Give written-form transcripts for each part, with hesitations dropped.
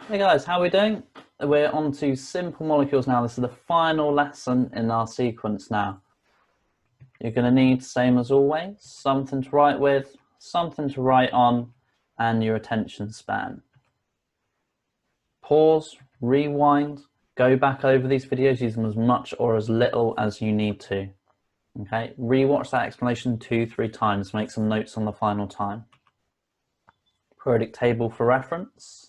Hey guys, how are we doing? We're on to simple molecules now. This is the final lesson in our sequence now. You're going to need, same as always, something to write with, something to write on, and your attention span. Pause, rewind, go back over these videos, use them as much or as little as you need to. Okay, rewatch that explanation 2-3 times, make some notes on the final time. Periodic table for reference.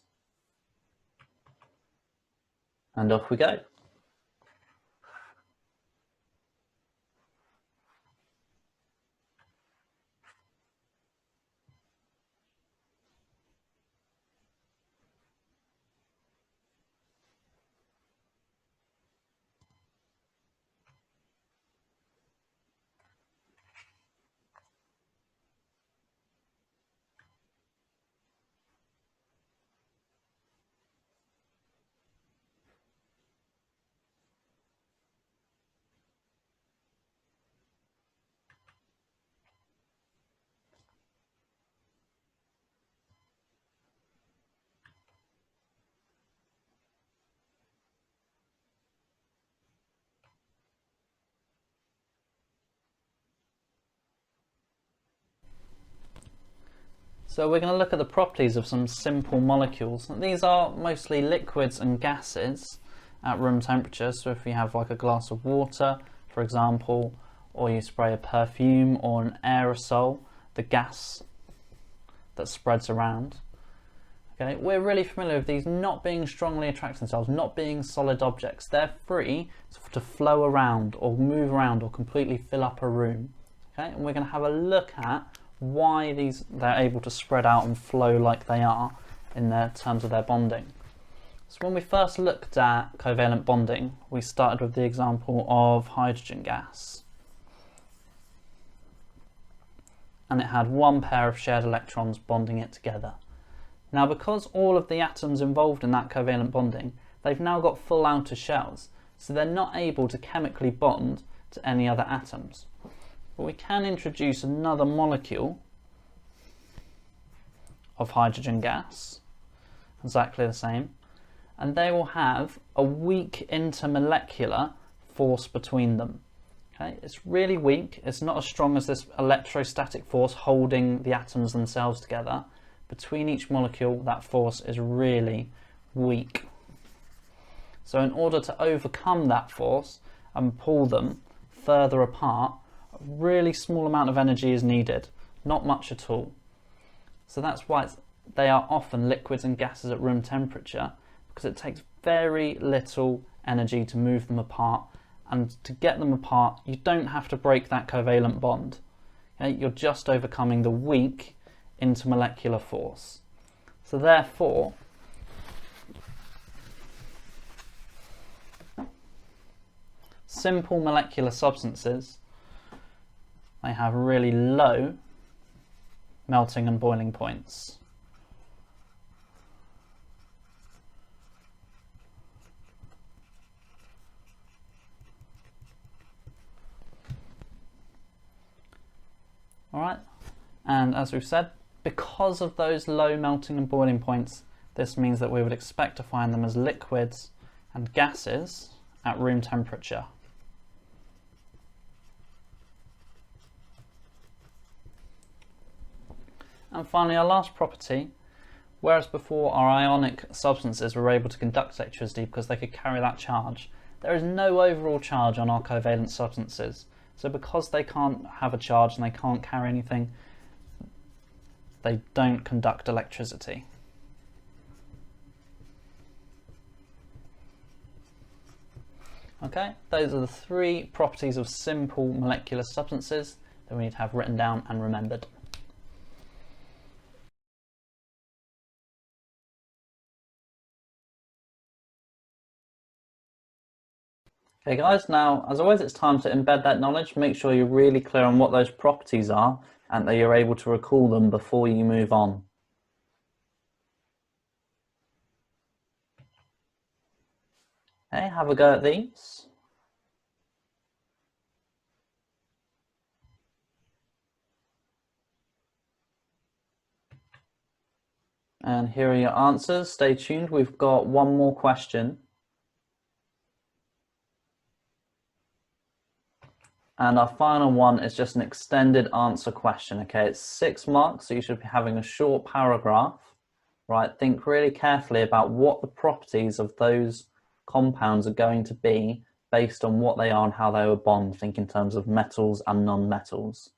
And off we go. So we're going to look at the properties of some simple molecules. These are mostly liquids and gases at room temperature. So if you have like a glass of water, for example, or you spray a perfume or an aerosol, the gas that spreads around. Okay, we're really familiar with these not being strongly attracting themselves, not being solid objects. They're free to flow around or move around or completely fill up a room. Okay, and we're going to have a look at why they're able to spread out and flow like they are in their terms of their bonding. So when we first looked at covalent bonding, we started with the example of hydrogen gas. And it had one pair of shared electrons bonding it together. Now, because all of the atoms involved in that covalent bonding, they've now got full outer shells, so they're not able to chemically bond to any other atoms. But we can introduce another molecule of hydrogen gas, exactly the same, and they will have a weak intermolecular force between them. Okay, it's really weak, it's not as strong as this electrostatic force holding the atoms themselves together. Between each molecule, that force is really weak. So in order to overcome that force and pull them further apart, a really small amount of energy is needed, not much at all. So that's why they are often liquids and gases at room temperature, because it takes very little energy to move them apart, and to get them apart you don't have to break that covalent bond. Okay? You're just overcoming the weak intermolecular force. So therefore, simple molecular substances, they have really low melting and boiling points. All right, and as we've said, because of those low melting and boiling points, this means that we would expect to find them as liquids and gases at room temperature. And finally, our last property, whereas before our ionic substances were able to conduct electricity because they could carry that charge, there is no overall charge on our covalent substances. So because they can't have a charge and they can't carry anything, they don't conduct electricity. Okay, those are the three properties of simple molecular substances that we need to have written down and remembered. Okay guys, now as always it's time to embed that knowledge. Make sure you're really clear on what those properties are and that you're able to recall them before you move on. Okay, have a go at these. And here are your answers. Stay tuned. We've got one more question. And our final one is just an extended answer question. Okay, it's 6 marks, so you should be having a short paragraph. Right, think really carefully about what the properties of those compounds are going to be based on what they are and how they will bond. Think in terms of metals and non-metals.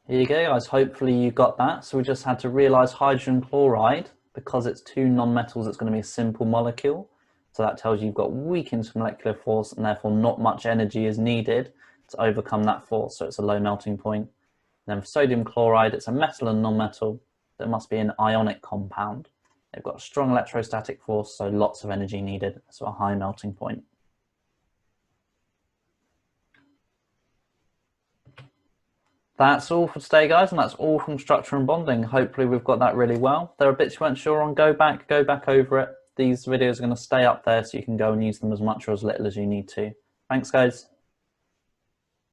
Here you go, guys. Hopefully you got that. So we just had to realise hydrogen chloride, because it's 2 non-metals, it's going to be a simple molecule. So that tells you you've got weak intermolecular force and therefore not much energy is needed to overcome that force. So it's a low melting point. And then for sodium chloride, it's a metal and non-metal. So it must be an ionic compound. They've got a strong electrostatic force, so lots of energy needed. So a high melting point. That's all for today, guys, and that's all from structure and bonding. Hopefully we've got that really well. If there are bits you weren't sure on, go back over it. These videos are going to stay up there so you can go and use them as much or as little as you need to. Thanks, guys.